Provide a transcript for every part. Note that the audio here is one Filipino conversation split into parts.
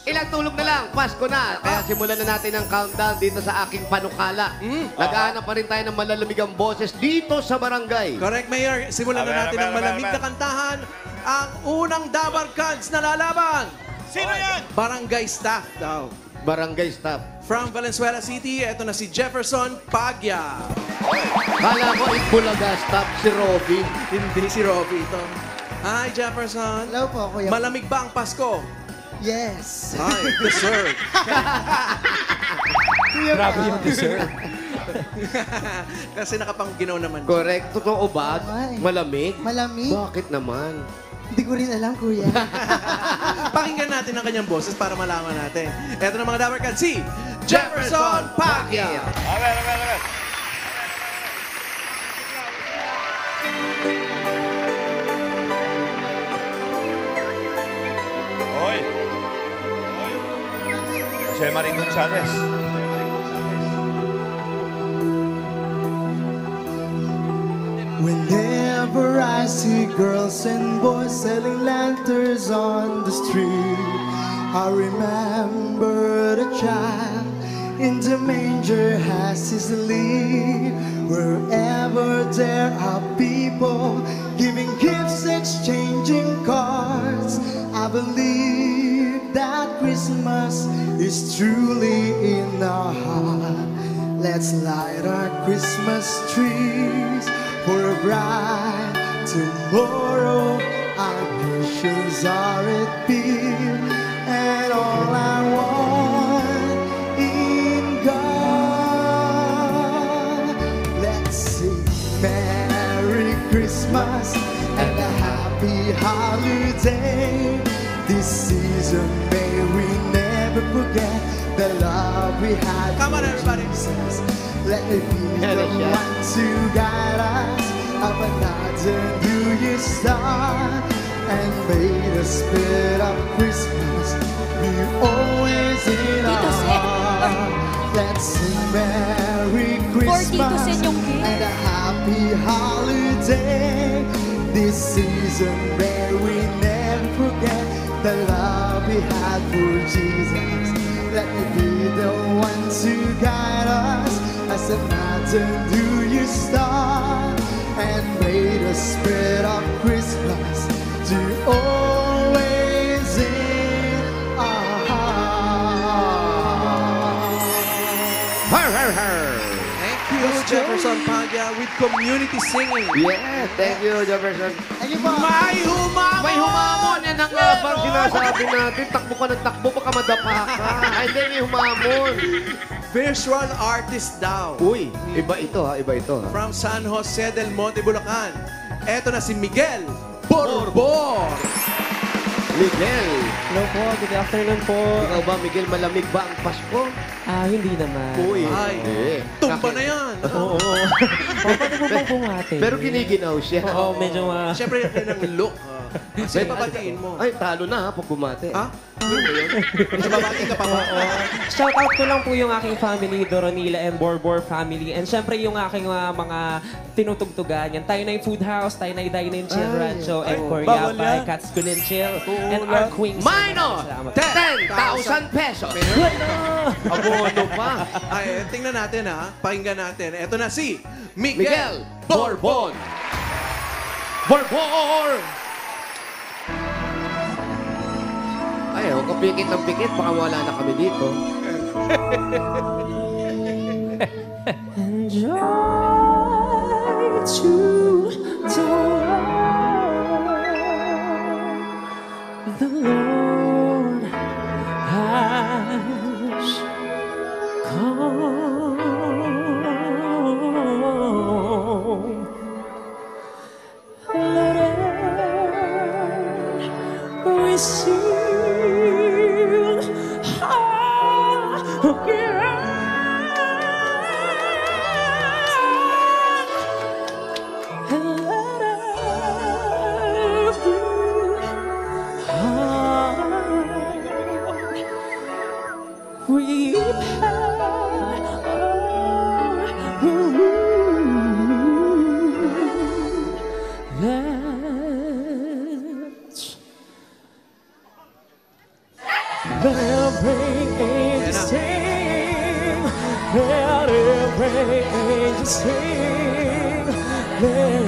Ilang tulog na lang, Pasko na. Kaya simulan na natin ang countdown dito sa aking panukala. Naghahanap pa rin tayo ng malalamigang boses dito sa barangay. Correct, Mayor. Simulan na natin ang malamig na kantahan. Ang unang Dabar Cards na lalaban. Sino yan? Barangay staff daw. Barangay staff. From Valenzuela City, eto na si Jefferson Pagya. Kala ko Itbulaga staff si Robin. Hindi si Robby ito. Hi, Jefferson. Hello po, Kuya. Malamig ba ang Pasko? Yes. Hi, dessert. Grabe yung dessert. Kasi nakapang-ginaw naman. Correct. Totoo ba? Ay. Malamig? Malamig? Bakit naman? Hindi ko rin alam, Kuya. Pakinggan natin ang kanyang boses para malaman natin. Eto na mga Dabar Cards, si Jefferson Pagya. A ver. Hoy. Jose Marie Gonzalez. Whenever I see girls and boys selling lanterns on the street, I remember the child in the manger has his lead. Wherever there are people giving gifts, exchanging cards, I believe that Christmas is truly in our heart. Let's light our Christmas trees for a bright tomorrow. Our nations are at peace, and all I want in God. Let's sing Merry Christmas and a happy holiday. This season may we never forget the love we had. Come on, everybody. Jesus. Let me be the one to guide us up another new year start, and may the spirit of Christmas be always in our heart. Let's sing Merry Christmas and a happy holiday. This season may we never forget the love we had for Jesus. Let me be the one to guide us as another new year start, and may the spirit of Christmas do always in our heart. Har, har, har. Thank you, Jefferson Pagya, with community singing. Yeah, thank you, Jefferson. Ayun po. May humamon! May humamon! Yan ang bang sinasabi natin. Takbo ka ng takbo, baka madapa ka. Ay, hindi, may humamon. Visual artist daw. Uy, iba ito ha, iba ito ha. From San Jose del Monte, Bulacan. Eto na si Miguel Borbor. Miguel, Hello po, good afternoon po. ikaw ba, Miguel, malamig ba ang Pasko? Hindi naman. Uy, Ay, hindi. tumba na yan. Oo. Pwede po bang bumati? Pero giniginaw siya. Oo, medyo Siyempre, yan ang look. Sige, pabatiin mo. Ay, talo na ha, pag bumate. Ha? Yun ba yun? Mas babati ka pa ba? Shout out ko lang po yung aking family, Doronila and Borbor family. And syempre yung aking mga tinutugtugan. Yan, tayo na yung Food House, tayo na yung Dine-In Chill Rancho, and Koreapay, Catskill and Chill, and our Queens. Minor! Salamat. 10,000 pesos! Abono pa. Ay, tingnan natin ha. Pakinggan natin. Eto na si Miguel Borbon! Borbor! Ay, huwag ka pikit ng pikit, baka wala na kami dito. Enjoy to the Lord has come. Let it receive Let's every angel sing, let every angel sing, let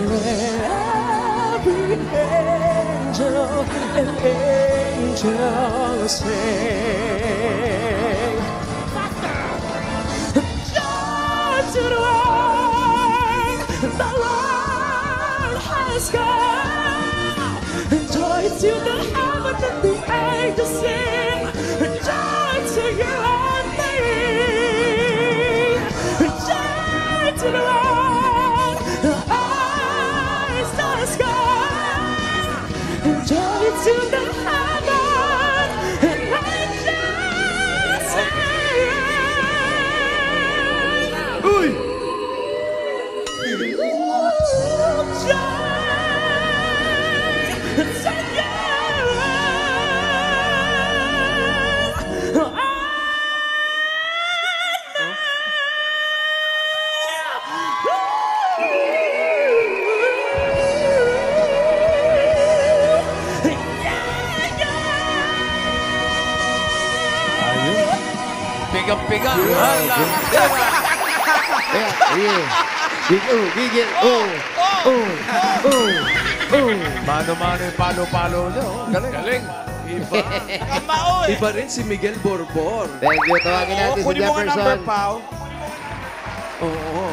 every angel and angel sing. Joy to the world, the Lord has come. Joy to the heaven and the angels sing. Joy to you and me. Joy to the world, the eyes the sky. Joy to the heaven and angels sing. Uy! Pigang-piga. Gigil. Mano-mano yung palo-palo niyo. Galing. Iba. Kamao Iba rin si Miguel Borbor. Thank you. Tawagin natin si Kunin mo nga number, Jefferson. Pao. Oo.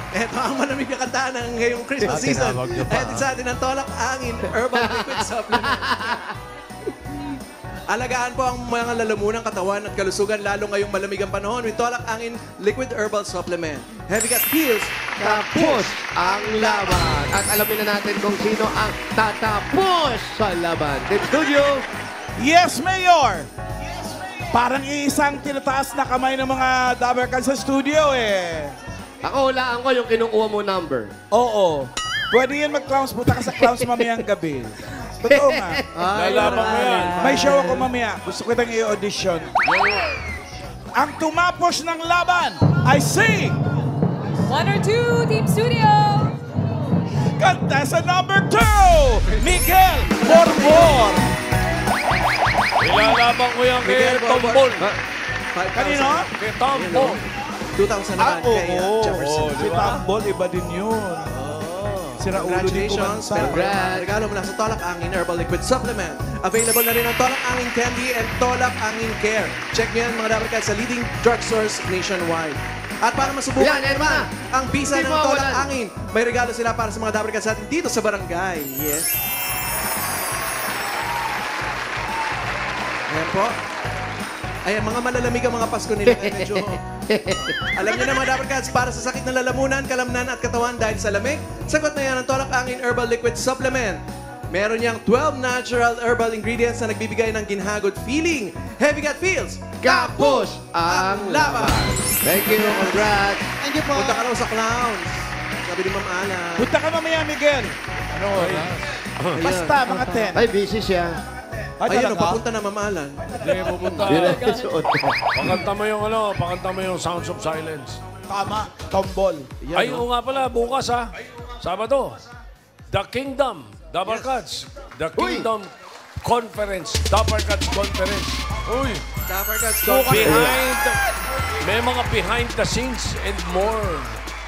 Eto ang malamig na kanta ng ngayong Christmas season. tinawag niyo pa, Eto sa atin ang Tolak Angin Herbal Liquid Supplement. Alagaan po ang mga lalamunang katawan at kalusugan lalo ngayong malamig ang panahon with Tolak Angin Liquid Herbal Supplement. Heavy Gut Feels, Tapos ang laban. At alamin na natin kung sino ang tatapos sa laban. Team Studio, Yes, Mayor! Parang isang tinataas na kamay ng mga Dabarkan sa studio eh. ako hulaan ko yung kinukuha mo number. Oo. Pwede yan mag-clowns. Punta ka sa clowns mamayang gabi. Totoo nga. Lalaban mo yan. May show ako mamaya. Gusto ko itang i-audition. Ang tumapos ng laban ay si 1 or 2, Team Studio! contestant number 2, Miguel Borbor. Ilalaban ko yan kay Tombol. Kanino? Kay Tombol. 2,000 naman kay Jefferson. Si Tambol, iba din yun. Sira ulo din Congratulations. kumanta. Pero regalo mula sa Tolak Angin Herbal Liquid Supplement. Available na rin ang Tolak Angin Candy and Tolak Angin Care. Check nyo yan mga dapat sa leading drugstores nationwide. At para masubukan Yan, Edma. ang bisa Hindi ng mo Tolak awalan. Angin, may regalo sila para sa mga dapat sa atin dito sa barangay. Yes. Ayan po. Ayan, mga malalamig ang mga Pasko nila. Kaya medyo... Alam niyo na mga Dapper Cats, para sa sakit ng lalamunan, kalamnan at katawan dahil sa lamig, sagot na yan ang Tolak Angin Herbal Liquid Supplement. Meron niyang 12 natural herbal ingredients na nagbibigay ng ginhagot feeling. Heavy Gut Feels, Kapos ang laban. Thank you. Congrats. Thank you po. Punta ka raw sa clowns. Sabi ni Ma'am Ana. Punta ka mamaya, Miguel. Ano oras? Basta, mga 10. Ay, busy siya. Ayun, papunta na Ma'am Alan. Hindi pupunta. Yun ang suot ko. Pakanta mo yung pakanta mo yung Sounds of Silence. Tama, tombol. Ay, oo nga pala, bukas ha. Sabado. The Kingdom, Dabarkats. The Kingdom Conference, Dabarkats Conference. Uy, Dapper Cats, may mga behind the scenes and more.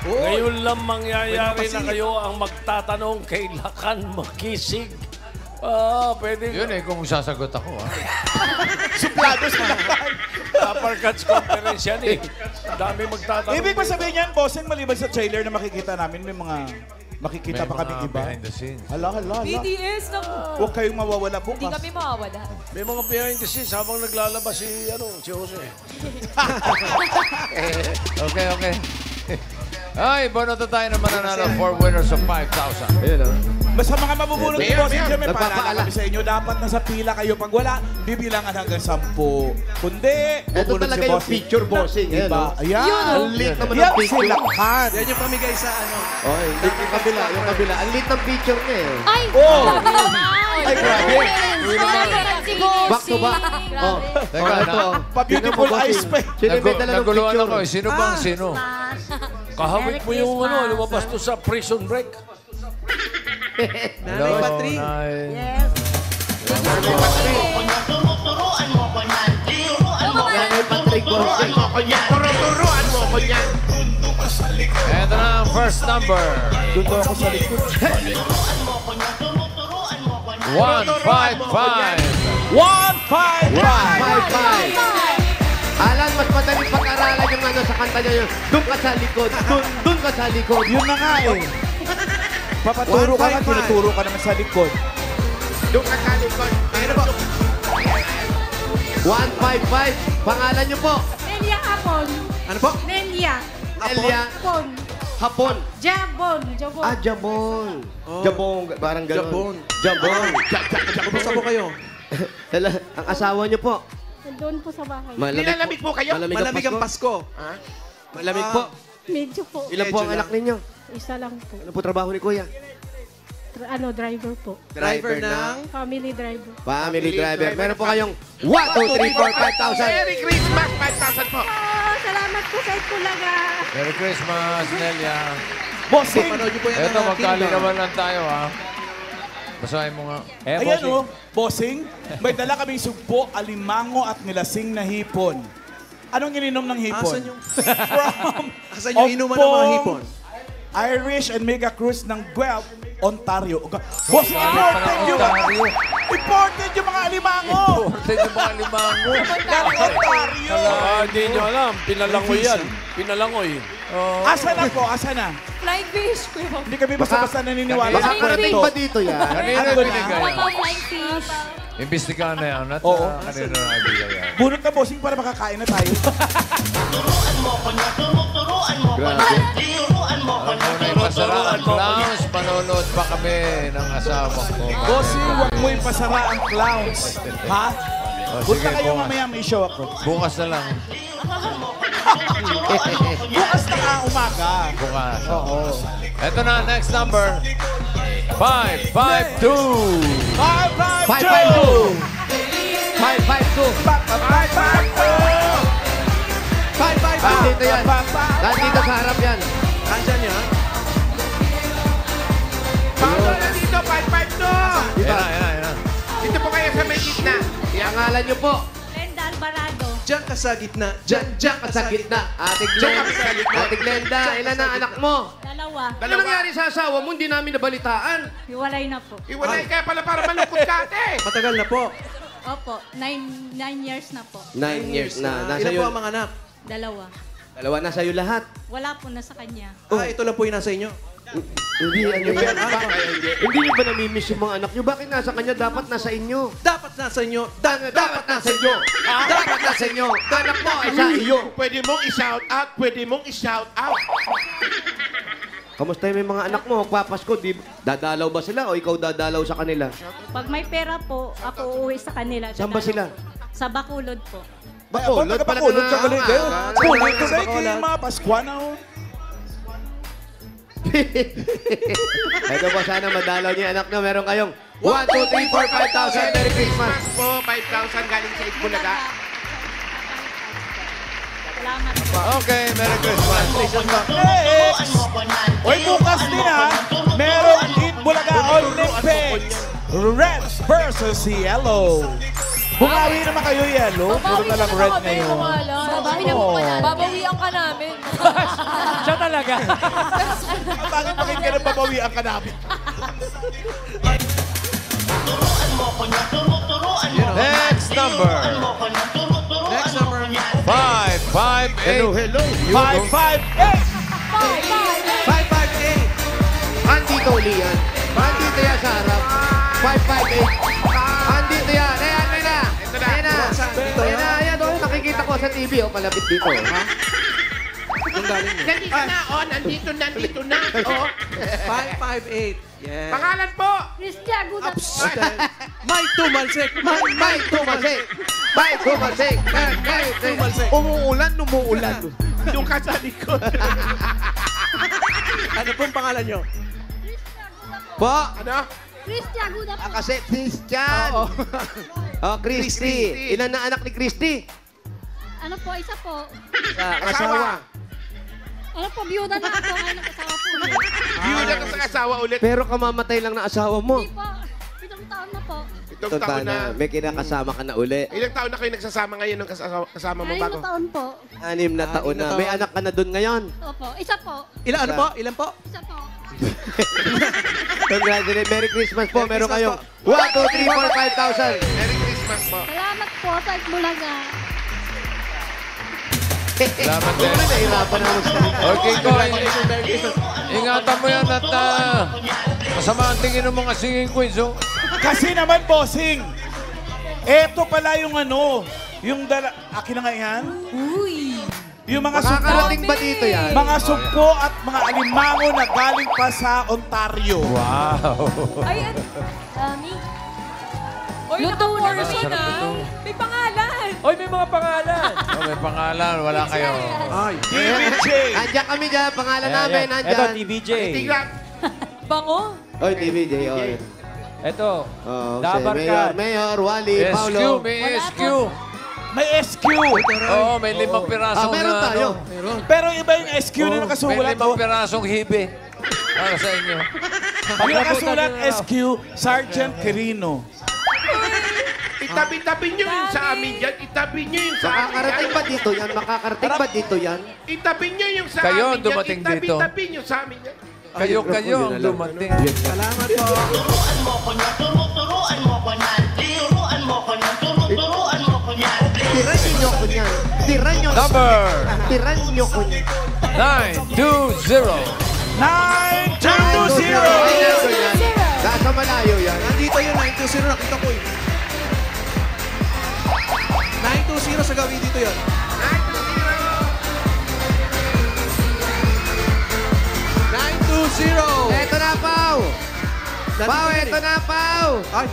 Ngayon lang mangyayari na kayo ang magtatanong kailan makisig. Pwede. Yun eh, kung sasagot ako. Suplado sila. Dabarkats Conference yan eh. Ang dami magtatanong. Ibig ba sabihin yan, bossing, maliban sa trailer na makikita namin, may mga makikita pa kami iba. Behind the scenes. Hala. BTS na Huwag kayong mawawala bukas. Hindi kami mawawala. May mga behind the scenes habang naglalabas si Jose. Okay. Ay, bonoto tayo na mananalo. 4 winners of 5,000. Ayun, oh. Basta mga mabubulot ni bossing dyan, may Nagpapaalala. paalala kami sa inyo. Dapat nasa pila kayo. Pag wala, bibilangan hanggang 10. Kundi, Ito bubulot talaga si yung bossing. picture bossing. Ayan, Diba? oh. Ayan. Ang lit naman ng Yan picture. sila kan. Yan yung pamigay sa ano. Oh, yung kabila, yung kabila. Ang lit ng picture niya eh. Ay! Oh! Ay, grabe. Si Back to back. Oh, Teka, ito. Pa-beautiful Tingnan mo, eyes bossing. pa eh. Sino may dala ng Naguluhan picture? ako eh. Sino bang sino? Kahawig mo yung lumabas to sa prison break. Nanay Patrick. Nay. Yes. Big Bossing. Turuan mo ko yan. Ito na ang first number. Doon daw ako sa likod. 155. 155! 5-5. Alan, mas madaling pag-aralan yung ano sa kanta niya yun. Doon ka sa likod. Doon ka sa likod. Yun na nga eh. Papaturo ka nga, 155. tinuturo ka naman sa likod. Doon ka sa likod. Pero 155. Pangalan niyo po. Nelia Apon. Ano po? Nelia Elia Apon. Hapon. Jabon. Jabon. Ah, Jabon. Oh. Jabong. Parang Jabon. gano'n. Jabon. Kumusta po kayo? Ang asawa niyo po. Doon po sa bahay. nilalamig po kayo. Malamig ang Pasko. Malamig po. Medyo po. Ilan po ang Medyo anak ninyo? Isa lang po. Ano po trabaho ni Kuya? Driver po. Driver ng... Family driver. Family driver. Meron po kayong 1, 2, 3, 4, 5,000. Merry Christmas, 5,000 po. Salamat po sa Itbulaga. Merry Christmas, Nelia. Bossing! Panood niyo po yan Ito, ng magkali Kingdom. naman lang tayo, ha? Basahin mo nga. Ayan o, bossing, may dala kaming sugpo, alimango at nilasing na hipon. Anong ininom ng hipon? Asan yung... From Asan yung inuman ng mga hipon? Irish and Mega Cruise ng Guelph, Ontario. Bossing, Galing pa ng imported yung Ontario. Imported yung mga alimango! Imported yung mga limango. Galing Ontario! Hindi nyo alam. Pinalangoy yan. Pinalangoy. Asa na po? Asa na? Flying fish po. Hindi kami basta-basta naniniwala Baka sa karating kwento. ba dito yan? Kanina Ano na? binigay yan. Flying fish. Imbestigahan na yan. At Oo. kanina na ibigay yan. Bunot na bossing para makakain na tayo. Grabe. Ang muna ipasara ang clowns. Panonood pa kami ng asawa ko. Bossing, huwag mo ipasara ang clowns. Ha? O, Punta sige, kayo bukas. mamaya, may show ako. Bukas na lang. Bukas na umaga. Bukas. Oo. Ito na, next number. 552. 552! 552. Nandito yan. Nandito sa harap yan. Andyan yan. Paulo na dito, 552. Ayan na, ayan na, ayan na. Dito po kayo sa may gitna. Pangalan niyo po. Glenda Alvarado. Diyan ka sa gitna. Diyan ka sa gitna. Ate Glenda. Ate Glenda, ilan na anak mo? Dalawa. Ano nangyari sa asawa mo? Hindi namin nabalitaan. Hiwalay na po. Iwalay kaya pala para malungkot ka, ate. Matagal na po. Opo. 9 years na po. 9 years na. Nasa Ilan po iyo. ang mga anak? Dalawa. Dalawa na sa'yo lahat. Wala po na sa kanya. Ito lang po yung nasa inyo. Hindi, ano yan? Hindi niyo ba namimiss yung mga anak niyo? Bakit nasa kanya? Dapat nasa inyo. Dapat nasa inyo. Dapat nasa inyo. Dapat nasa inyo. Anak mo ay sa iyo. Pwede mong i-shout out, pwede mong i-shout out. Kamusta yung mga anak mo? Magpapasko, di dadalaw ba sila o ikaw dadalaw sa kanila? Pag may pera po, ako uuwi sa kanila. Saan ba sila? Sa Bacolod po. Bacolod pala Bacolod ka galing kayo. Kulod ka sa sa Bacolod. mga Paskwana. Ito po, sana madalaw niyo yung anak niyo. Meron kayong 1, 2, 3, 4, 5,000. Merry Christmas. Po, 5,000 galing sa Itbulaga. Salamat po. Okay, Merry Christmas. Next! Oy, bukas din ha, merong Itbulaga Olympics. Red versus Yellow. Bumawi naman kayo, Yellow. Puro na lang red ngayon. Oo. Babawian ka namin. Siya talaga. Bakit ka na babawian ka namin? Next number. Next number. 558. Hello. 558! 558. Andito uli yan. Andito yan sa harap. 558. Andito yan. Ayan, ayan na. Ito na. Ayan na. Dito, Ayan na. Ayan, oh, nakikita ko sa TV. Oh, palapit dito. Ha? Ang galing niya. Nandito na, oh, nandito na, oh. 558. Yeah. Pangalan po. Christian Gudat. May tumalsik. May tumasik. May tumasik. May tumasik. Umuulan. Doon ka sa likod. Ano pong pangalan nyo? Po. Ano? Christian Gudat. Kasi Christian. Oh, Christy. Ilan na anak ni Christy? Ano po, isa po. Asawa. Ano po, biyuda na ako. Ngayon nakasawa po. Biyuda ka sa asawa ulit. Pero kamamatay lang na asawa mo. Hindi po. 7 taon na po. Itong taon na. May kinakasama ka na uli. Ilang taon na kayo nagsasama ngayon ng kasama mo 9 bago? na taon po. 6 na taon na. May anak ka na doon ngayon. Opo, isa po. Ilan ano po? Ilan po? Isa po. Congratulations. Merry Christmas po. Meron kayong 1, 2, 3, 4, 5,000. Merry Christmas po. Salamat po sa Itbulaga. Salamat din. Nahirapan na magsalita. Okay, Koy. Ingatan mo yan at masama ang tingin ng mga singing queens, oh. Kasi naman, bossing, eto pala yung ano, yung dala... Akin na nga yan? Uy! Yung mga sugpo, Makakarating ba dito yan? mga sugpo at mga alimango na galing pa sa Ontario. Wow. Ay, dami. Oy, naka-portion na. May pangalan. Oy, may mga pangalan. Oh, may pangalan, wala kayo. Ay. TVJ. Andiyan kami dyan. Pangalan namin, Ito, nandyan. TVJ. Tignan. Bango. Oy, TVJ. Oy. Ito, Oh, Dabarkad. Mayor, Wally, SQ, Paulo. may SQ. May SQ. Oo, may 5 pirasong Meron na, tayo. ano. Pero iba yung SQ na May nakasulat. 5 pirasong hibe. Para sa inyo. Yung nakasulat SQ, Sergeant Quirino. Itabi-tabi nyo yung sa amin dyan. Itabi nyo yung sa amin Makakarating dyan. ba dito yan? Makakarating ba dito yan? Itabi nyo yung sa Kayo amin ang dumating dyan. dito. Itabi-tabi nyo sa amin dyan. Kayo ang dumating. Salamat po. Tiran nyo ko niyan. Tiran nyo. Number Tiran nyo ko niyan. 920. 9-2-0. Nasa malayo yan. Nandito yung 920. Nakita ko eh. 920 sa gawin dito yun. 920. Eto na, Pau. Pau, eto na, Pau. Ay,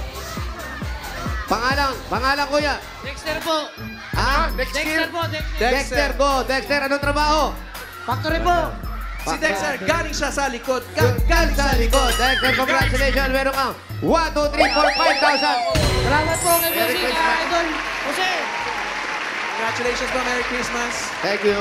Pangalan kuya. Dexter po. Ah, Dexter po. Dexter, go. Dexter, anong trabaho? Factory po. si Dexter, galing siya sa likod. Galing sa likod. Dexter, congratulations. Meron kang 1, 2, 3, 4, 5,000. Salamat po kay Bossing Idol. Jose. Congratulations po, Merry Christmas. Thank you.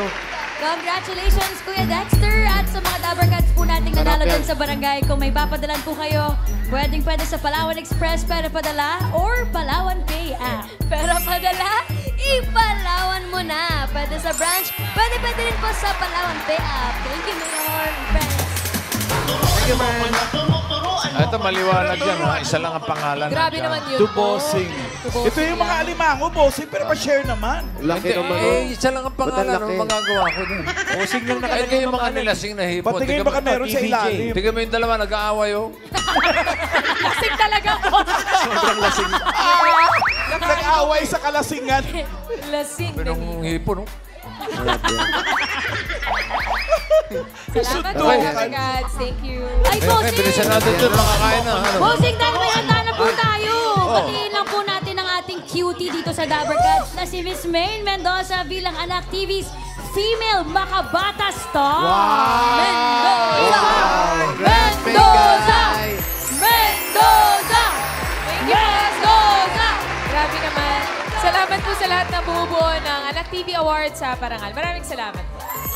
Congratulations, Kuya Dexter! At sa mga Dabarkads po nating nanalo dyan sa barangay, kung may papadalan po kayo, pwede sa Palawan Express, pero padala, or Palawan Pay app. Pero padala, ipalawan mo na. Pwede sa branch, pwede rin po sa Palawan Pay app. Thank you, Mayor and friends. Thank you, man. Ito maliwanag yan, ha? Isa lang ang pangalan. Grabe naman yun. To bossing. Ito yung mga alimango, bossing, pero pa-share naman. Laki Hindi, naman. isa lang ang pangalan. Ba't ang Ano laki? magagawa ko dun? Bossing lang Ito nakalagay yung mga pangalan. nilasing na hipon. Patingin baka meron sa TVJ. ilalim. Tingnan mo yung dalawa, nag-aaway, oh. Lasing talaga po. Sobrang lasing. Nag-away sa kalasingan. Lasing. Pinong hipon, oh. Salamat po, Okay. Dabarkads. Thank you. Ay, Okay, bilisan natin ito. Makakain na. Ano? Bossing, dahil may handa na po tayo. Patiin lang po natin ang ating cutie dito sa Dabarkads na si Miss Maine Mendoza bilang Anak TV's Female Makabata Star. Mendoza! Mendoza! Mendoza! Thank you, Mendoza! Grabe naman. Salamat po sa lahat na bumubuo ng Anak TV Awards sa Parangal. Maraming salamat.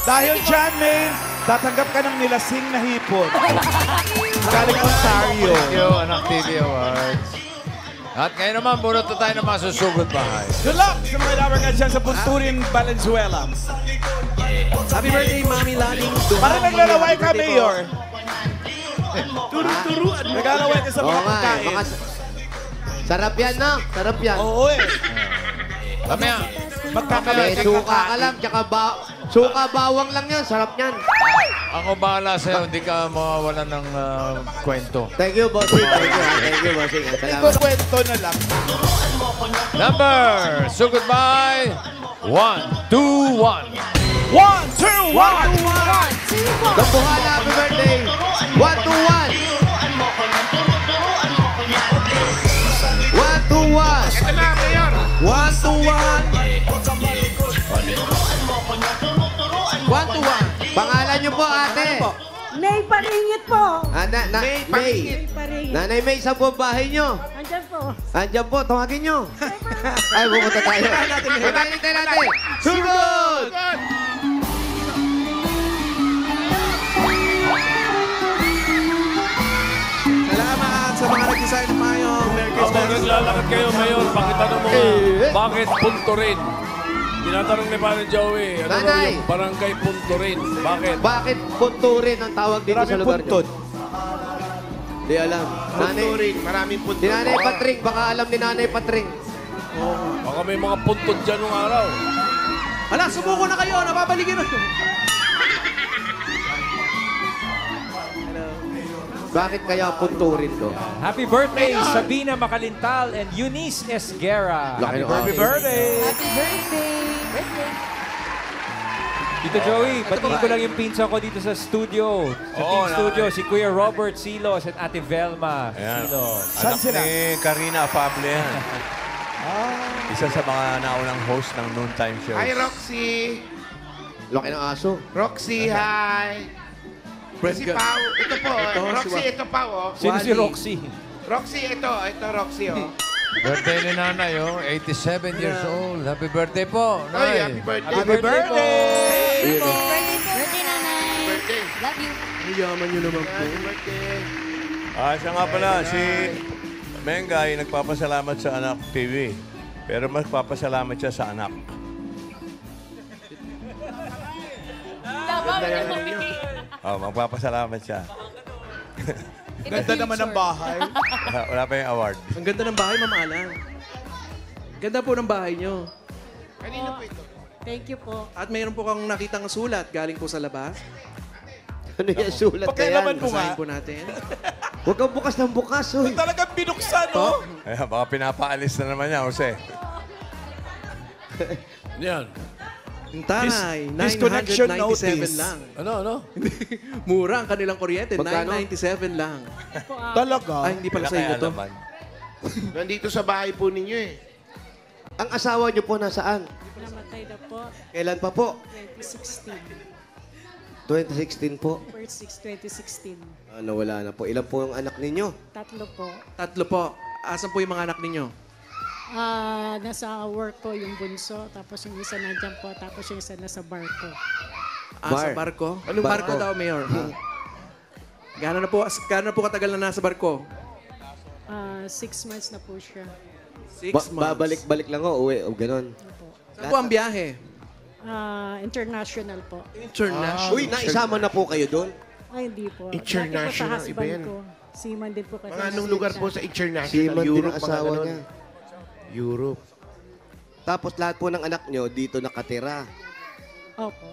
Dahil dyan, Maine, tatanggap ka ng nilasing na hipon. Galing Ontario. Thank you, Anak TV Awards. At ngayon naman, bunot na tayo ng masusugod bahay. Good luck sa mga Dabarkads dyan sa Punturin, Valenzuela. Happy birthday, Mami Laning. Parang naglalaway ka, Mayor. Naglalaway ka sa Oo mga nga eh. pagkain. Sarap yan, no? Sarap yan. Oo eh. Mamaya, Magkakabay May suka ka lang, tsaka suka bawang lang yan. Sarap yan. ako bahala sa'yo, hindi ka mawawalan ng kwento. Thank you, bossing. Thank you, bossing. Salamat. Kwento na lang. Number, so goodbye. 1, 2, 1. 1, 2, 1! Dambuhala, happy birthday. 1, 2, 1. 1, 2, 1. Ito na, Mayor. 1, 2, 1. 1, 2, 1. Pangalan niyo po, ate. May paringit po. May. Nanay May, saan po ang bahay niyo? Andyan po. Andiyan po, tawagin niyo. Ay, pupunta tayo. Patayin natin. Sugod! Salamat sa mga nag-design ng payong. Merry Habang Christmas. naglalakad kayo, Mayor, pakitanong mo nga, bakit Punturin? Tinatanong ni Paano Joey, ano daw yung barangay Punturin? Bakit? Bakit Punturin ang tawag dito sa lugar niyo? Di alam. Punturin, maraming Di punturin. Nanay Patring, baka alam ni Nanay Patring. Baka may mga puntod dyan nung araw. Hala, sumuko na kayo. Nababaligin na. Bakit kaya Punturin to? Happy birthday, Sabina Makalintal and Eunice Esguerra. Laki ng Happy birthday! Happy birthday! Dito Joey, batiin ko lang yung pinsa ko dito sa studio. Sa team studio, si Kuya Robert Silos at Ate Velma Silos. Saan sila? Ni Karina Afable yan. Isa sa mga naunang host ng noontime shows. Hi, Roxy. Laki ng aso. Roxy, hi. Si Pao, ito po. Roxy, ito pa, oh. Sino si Roxy? Roxy, ito. Ito, Roxy, oh. Birthday ni nanay, 87 years old. Happy birthday po, Ay, Nay. happy birthday. Happy birthday! Birthday, nanay! Birthday. Love you! Yaman nyo naman po. Happy birthday. Siya nga pala, si Mengay nagpapasalamat sa Anak TV. Pero magpapasalamat siya sa anak. Magpapasalamat siya. Ganda naman ng bahay. Wala pa yung award. Ang ganda ng bahay, Ma'am Alang. Ganda po ng bahay nyo. Kanino po ito? Thank you po. At mayroon po kang nakitang sulat galing po sa labas. Ano yung sulat na yan? Pakialaman mo nga. Basahin po natin. Huwag kang bukas ng bukas, oy. Talagang binuksan, no? Ayan, baka pinapaalis na naman niya, Jose. Yan. Yung tanay, Disconnection 997 notice. lang. Ano? Mura ang kanilang kuryente, Magkano? 997 lang. Talaga? Ay, hindi pala sa inyo to. Nandito sa bahay po ninyo, eh. Ang asawa niyo po nasaan? Namatay na po. Kailan pa po? 2016. 2016 po. First 6, 2016. Ano, wala na po. Ilan po yung anak ninyo? 3 po. 3 po. Asan po yung mga anak ninyo? Nasa work po yung bunso, tapos yung isa nandyan po, tapos yung isa nasa barko. Sa barko? Anong barko daw, Mayor? Gano'n na po katagal na nasa barko? 6 months na po siya. 6 months. Babalik-balik lang o uwi o ganon. Saan po ang biyahe? International po. International. Uy, naisama na po kayo doon? Ay, hindi po. International, Dati po sa iba yan. husband ko. Seaman din po kasi. Mga anong lugar po sa international? Seaman din Europe, ang mga asawa ganun. niya. Europe. Tapos lahat po ng anak nyo dito nakatira. Opo.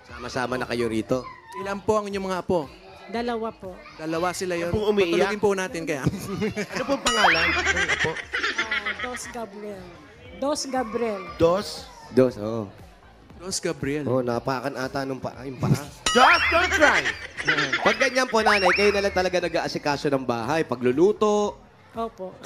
Sama-sama na kayo rito. Ilan po ang inyong mga apo? 2 po. 2 sila yun. Kung umiiyak? Patulogin po natin kaya. Ano po ang pangalan? Ano po? Dos Gabriel. Dos Gabriel. Dos? Dos, oo. Dos Gabriel. Oh, napakan ata nung yung paa. Dos, don't cry! Pag ganyan po, nanay, kayo na lang talaga nag-aasikaso ng bahay. Pagluluto. Opo.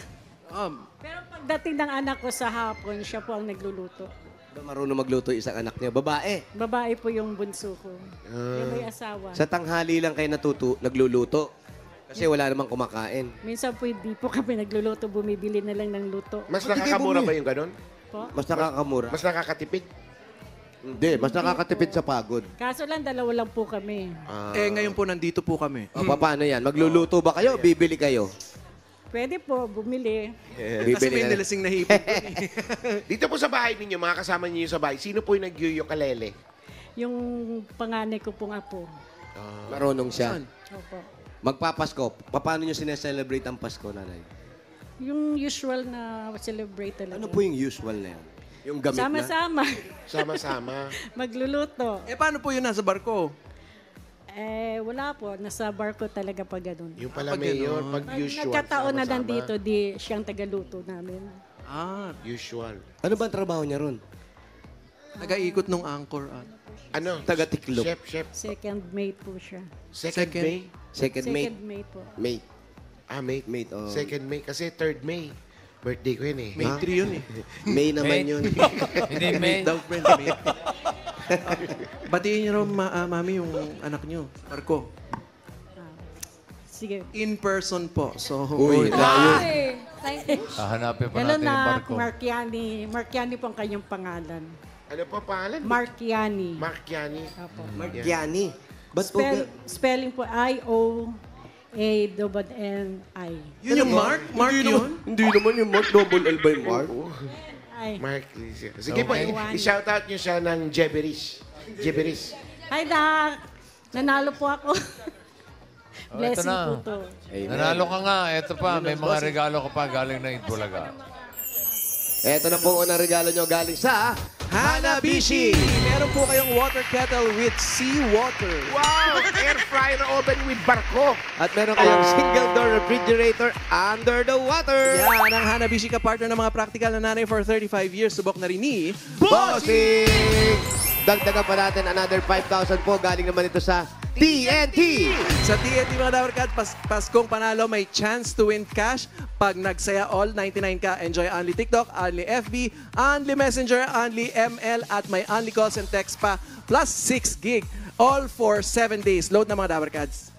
Pero pagdating ng anak ko sa hapon, siya po ang nagluluto. Ba marunong magluto isang anak niya? Babae. Babae po yung bunso ko. Yung may asawa. Sa tanghali lang kayo nagluluto. Kasi wala namang kumakain. Minsan po hindi po kami nagluluto, bumibili na lang ng luto. Mas nakakamura ba yung ganun? Po? Mas nakakamura. Mas nakakatipid? Hindi, mas nakakatipid sa pagod. Kaso lang, 2 lang po kami. Ngayon po nandito po kami. O, paano yan? Magluluto ba kayo? Bibili kayo? Pwede po, bumili. Kasi may nilasing na hipon. Dito po sa bahay ninyo, mga kasama niyo sa bahay, sino po yung nag-yuyokalele? Yung panganay ko pong apo. Marunong siya. Opo. Magpapasko. Paano nyo sineselebrate ang Pasko, nanay? Yung usual na celebrate talaga. Ano po yung usual na yan? Yung gamit na? Sama-sama. Sama-sama. Magluluto. Paano po yun nasa barko? Wala po. Nasa barko talaga pag ganun. Yung pala mayor, pag usual, Nagkataon na sama-sama. nandito, di siyang tagaluto namin. Usual. Ano ba ang trabaho niya ron? Nag-aikot nung anchor. Ano? Taga-tiklop. Chef. Second mate po siya. Second May? Second mate. Second mate po. Mate. Mate. Mate, oh. Second May. Kasi 3rd May. Birthday ko yun eh. May 3 yun eh. May naman yun. Hindi, May. Daw, friend, May. Batiin niyo rin, mami, yung anak niyo. Barko. Sige. In person po. So, Uy, layo. Hanapin pa Hello natin yung na, barko. Markiani. Markiani po ang kanyang pangalan. Ano po pangalan? Markiani. Markiani. Apo. Markiani. Ba't po? Spelling po I-O A-double-N-I. Yun yung Mark? Mark yun? Hindi naman yung Mark. Double L ba yung Mark? Ay. Mark Lizzie. Sige po, i-shoutout niyo siya ng Jeberish. Jeberish. Hi, Doc. Nanalo po ako. ito Blessing na. po to. Nanalo ka nga. Ito pa, may mga regalo ka pa galing na Itbulaga. Ito na po unang regalo nyo galing sa Hanabishi! Meron po kayong water kettle with seawater. Wow! Air fryer oven with barko. At meron kayong single door refrigerator under the water. Yan ang Hanabishi ka-partner ng mga practical na nanay for 35 years. Subok na rin ni Bossing! Dagdagan pa natin another 5,000 po. Galing naman ito sa TNT! Sa TNT mga Dabarkad, Paskong panalo, may chance to win cash. Pag nagsaya all, 99 ka. Enjoy only TikTok, only FB, only Messenger, only ML, at may only calls and text pa. Plus 6 gig. All for 7 days. Load na mga Dabarkads.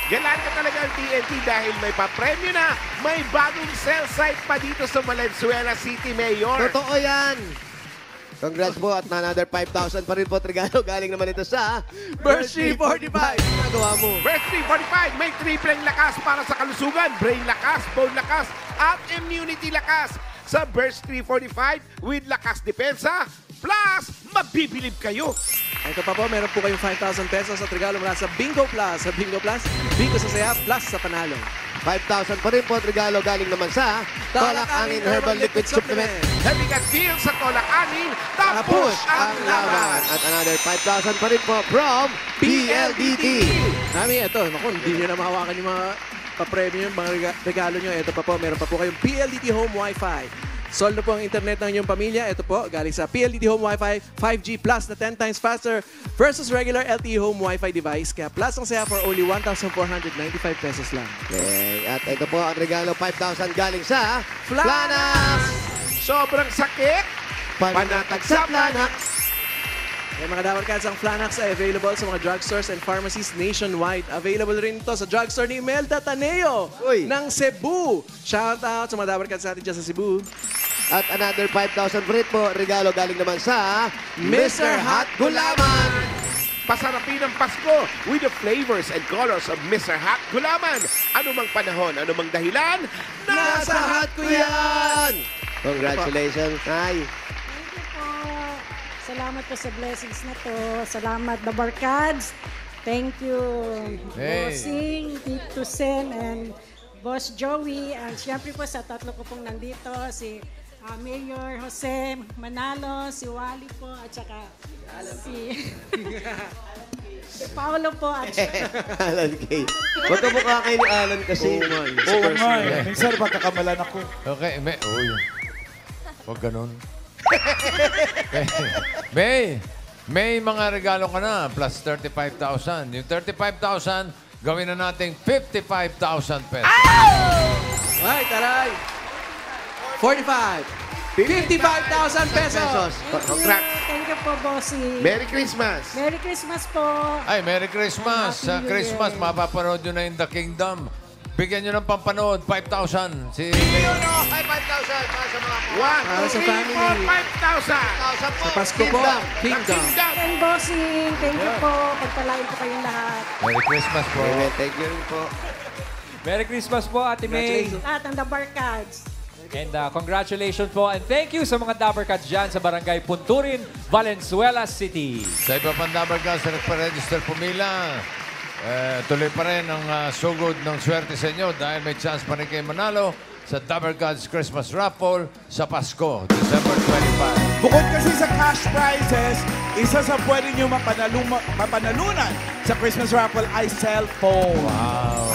Galaan ka talaga ang TNT dahil may papremyo na. May bagong cell site pa dito sa Valenzuela City, Mayor. Totoo yan! Congrats po at another 5,000 pa rin po at regalo. Galing naman ito sa Burst 345. Nagawa mo. Burst 345, may tripleng lakas para sa kalusugan. Brain lakas, bone lakas, at immunity lakas. Sa Burst 345 with lakas depensa, plus mabibilib kayo. Ito pa po, meron po kayong 5,000 pesos at regalo mula sa Bingo Plus. Sa Bingo Plus, Bingo sa saya, plus sa panalo. 5,000 pa rin po at regalo. Galing naman sa Tolak Angin Herbal Liquid Supplement. Heavy cut feel sa Tolak Angin, tapos ang laban. At another 5,000 pa rin po from PLDT. Nami, ito, naku, hindi nyo na mahawakan yung mga papremyo, yung mga regalo nyo. Ito pa po, meron pa po kayong PLDT Home Wi-Fi. Solve po ang internet ng inyong pamilya. Ito po, galing sa PLDT Home Wi-Fi 5G Plus na 10 times faster versus regular LTE Home Wi-Fi device. Kaya plus ang saya for only 1,495 pesos lang. Okay, at ito po ang regalo 5,000 galing sa Flanax. Sobrang sakit, Panatag sa Flanax. Kaya mga Dabarkads, ang Flanax ay available sa mga drugstores and pharmacies nationwide. Available rin ito sa drugstore ni Melda Taneo ng Cebu. Shout out sa mga Dabarkads natin dyan sa Cebu. At another 5,000 pa rin po. Regalo galing naman sa Mr. Hot Gulaman. Pasarapin ang Pasko with the flavors and colors of Mr. Hot Gulaman. Ano mang panahon, ano mang dahilan, nasa hot ko yan! Congratulations, Nay. Salamat po sa blessings na to. Salamat, Dabarkads. Thank you, Hey. Bossing, Tito Sen, and Boss Joey. And siyempre po sa tatlo ko pong nandito, si Mayor Jose Manalo, si Wally po, at saka si Paolo po. At Alan Kay. Magkamukha kayo ni Alan kasi. Oo nga eh. Minsan magkakamalan ako. Okay, May. Uy. Huwag ganun. May mga regalo ka na, plus 35,000. Yung 35,000, gawin na nating 55,000 pesos. Ay, taray! 45! 55,000 pesos! Congrats! Thank you po, Bossing. Merry Christmas! Merry Christmas po. Ay, Merry Christmas. Sa Happy New Christmas, Year. mapapanood nyo na yung The Kingdom. Bigyan nyo ng pampanood, 5,000. Si Yun o, 5,000 para sa mga 1, 2, 3, 4, 5,000! 5,000 po. Sa Pasko po, Kingdom. And Bossing, thank you po. Pagpalain po kayong lahat. Merry Christmas po. Amen. Thank you rin po. Merry Christmas po, Ate May. Lahat ng Dabarkads. And congratulations po. And thank you sa mga Dabarkads dyan sa Barangay Punturin, Valenzuela City. Sa iba pang Dabarkads na nagpa-register pumila, tuloy pa rin ang sugod ng swerte sa inyo dahil may chance pa rin kayo manalo sa Dabarkads Christmas Raffle sa Pasko, December 25. Bukod kasi sa cash prizes, isa sa pwede nyo mapanalunan sa Christmas raffle ay cellphone. Wow.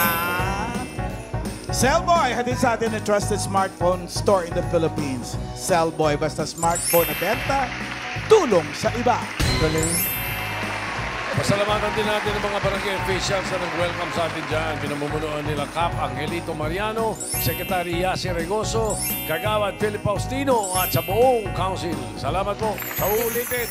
Cellboy, hatid sa atin ang trusted smartphone store in the Philippines. Cellboy, basta smartphone na benta, tulong sa iba. Galing. Pasalamatan din natin ang mga barangay officials na nag-welcome sa atin dyan. Pinamumunuan nila Cap Angelito Mariano, Secretary Yasi Regoso, Kagawad Philip Faustino at sa buong council. Salamat po sa uulitin.